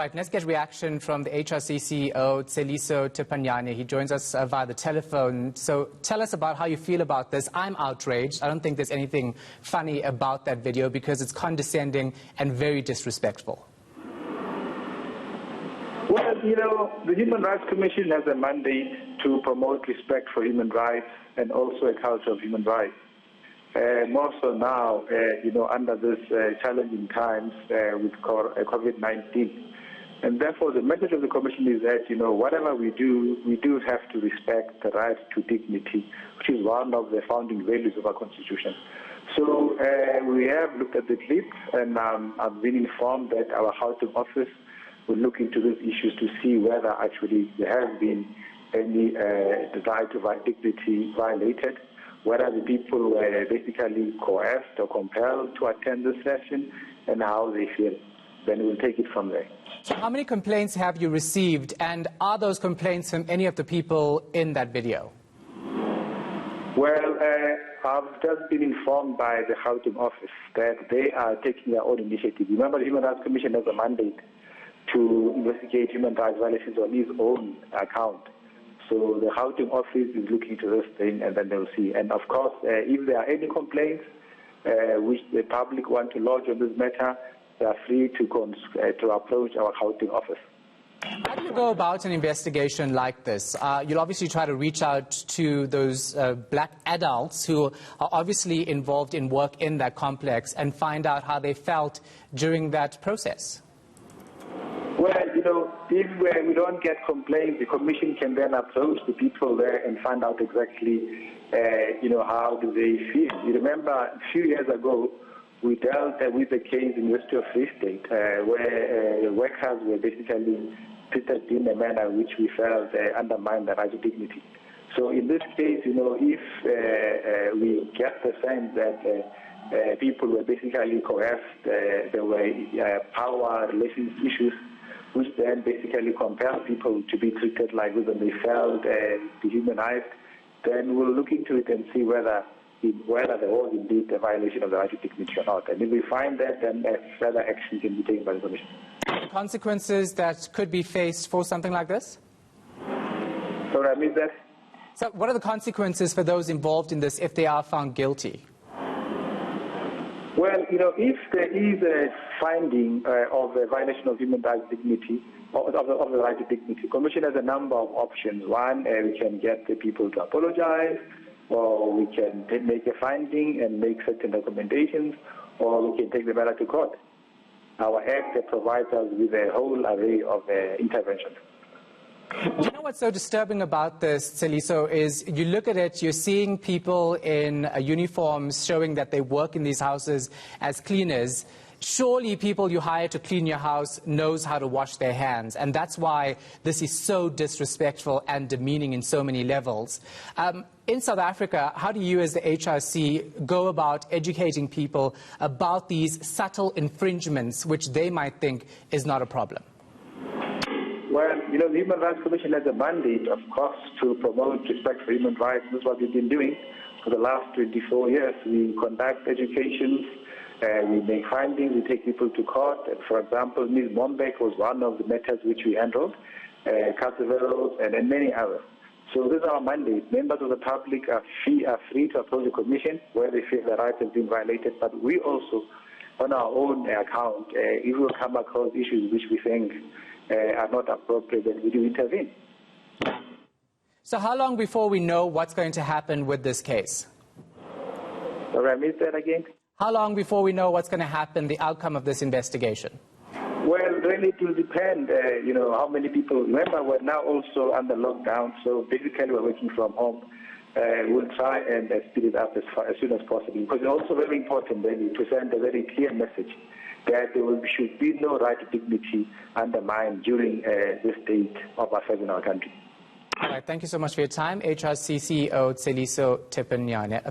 Right, let's get reaction from the HRC CEO, Tseliso Tshepanyane. He joins us via the telephone. So tell us about how you feel about this. I'm outraged. I don't think there's anything funny about that video because it's condescending and very disrespectful. Well, the Human Rights Commission has a mandate to promote respect for human rights and also a culture of human rights. More so now, under this challenging times with COVID-19. And therefore, the message of the Commission is that, whatever we do have to respect the right to dignity, which is one of the founding values of our Constitution. So we have looked at the clip, and I've been informed that our Gauteng office will look into these issues to see whether actually there has been any right to dignity violated, whether the people were basically coerced or compelled to attend the session, and how they feel. Then we'll take it from there. So how many complaints have you received, and are those complaints from any of the people in that video? Well, I've just been informed by the Gauteng office that they are taking their own initiative. Remember, the Human Rights Commission has a mandate to investigate human rights violations on its own account. So the Gauteng office is looking into this thing, and then they'll see. And of course, if there are any complaints which the public want to lodge on this matter, they are free to approach our Gauteng office. How do you go about an investigation like this? You'll obviously try to reach out to those black adults who are obviously involved in work in that complex and find out how they felt during that process. Well, if we don't get complaints, the Commission can then approach the people there and find out exactly, how do they feel. You remember a few years ago, we dealt with the case in the University of Free State, where workers were basically treated in a manner which we felt undermined the right to dignity. So in this case, if we get the sense that people were basically coerced, there were power relations issues, which then basically compel people to be treated like this and they felt dehumanized, then we'll look into it and see whether there was indeed a violation of the right to dignity or not. And if we find that, then further action can be taken by the Commission. The consequences that could be faced for something like this? Sorry, I missed that. So what are the consequences for those involved in this if they are found guilty? Well, if there is a finding of a violation of human rights dignity, of the right to dignity, the Commission has a number of options. One, we can get the people to apologize, or we can make a finding and make certain recommendations, or we can take the matter to court. Our Act provides us with a whole array of interventions. You know what's so disturbing about this, Tseliso, is you look at it, you're seeing people in uniforms showing that they work in these houses as cleaners. Surely people you hire to clean your house knows how to wash their hands, and that's why this is so disrespectful and demeaning in so many levels. In South Africa, how do you as the HRC go about educating people about these subtle infringements which they might think is not a problem? Well, the Human Rights Commission has a mandate, of course, to promote respect for human rights. This is what we've been doing for the last 24 years. We conduct educations, we make findings, we take people to court. And for example, Ms. Mombek was one of the matters which we handled, Casaveros, and many others. So this is our mandate. Members of the public are free to approach the Commission where they feel their rights have been violated, but we also, on our own account, if we come across issues which we think are not appropriate, then we do intervene. So how long before we know what's going to happen with this case? Sorry, I missed that again. How long before we know what's going to happen, the outcome of this investigation? Well, really it will depend, how many people. Remember, we're now also under lockdown, so basically we're working from home. We'll try and speed it up as soon as possible, because it's also very important really to send a very clear message that there should be no right to dignity undermined during this state of affairs in our country. All right, thank you so much for your time. HRC CEO Tseliso Tshepanyane.